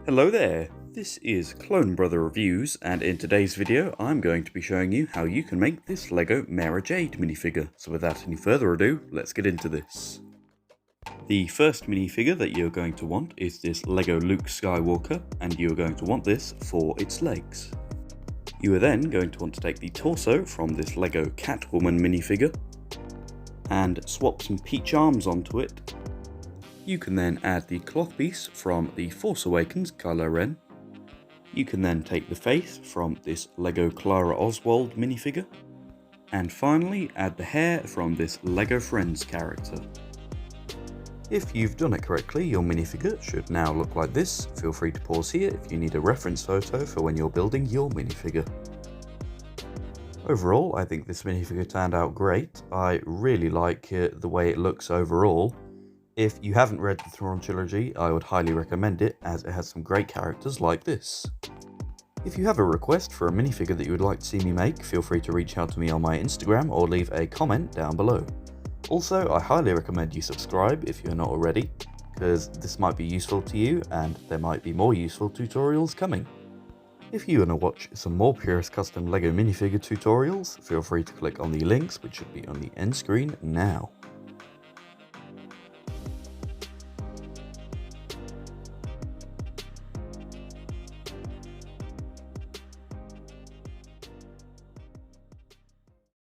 Hello there, this is Clone Brother Reviews, and in today's video I'm going to be showing you how you can make this LEGO Mara Jade minifigure. So without any further ado, let's get into this. The first minifigure that you're going to want is this LEGO Luke Skywalker, and you're going to want this for its legs. You are then going to want to take the torso from this LEGO Catwoman minifigure and swap some peach arms onto it. You can then add the cloth piece from the Force Awakens Kylo Ren. You can then take the face from this LEGO Clara Oswald minifigure. And finally add the hair from this LEGO Friends character. If you've done it correctly, your minifigure should now look like this. Feel free to pause here if you need a reference photo for when you're building your minifigure. Overall, I think this minifigure turned out great. I really like the way it looks overall. If you haven't read the Thrawn Trilogy, I would highly recommend it, as it has some great characters like this. If you have a request for a minifigure that you would like to see me make, feel free to reach out to me on my Instagram or leave a comment down below. Also, I highly recommend you subscribe if you're not already, because this might be useful to you and there might be more useful tutorials coming. If you want to watch some more Purist Custom LEGO minifigure tutorials, feel free to click on the links which should be on the end screen now.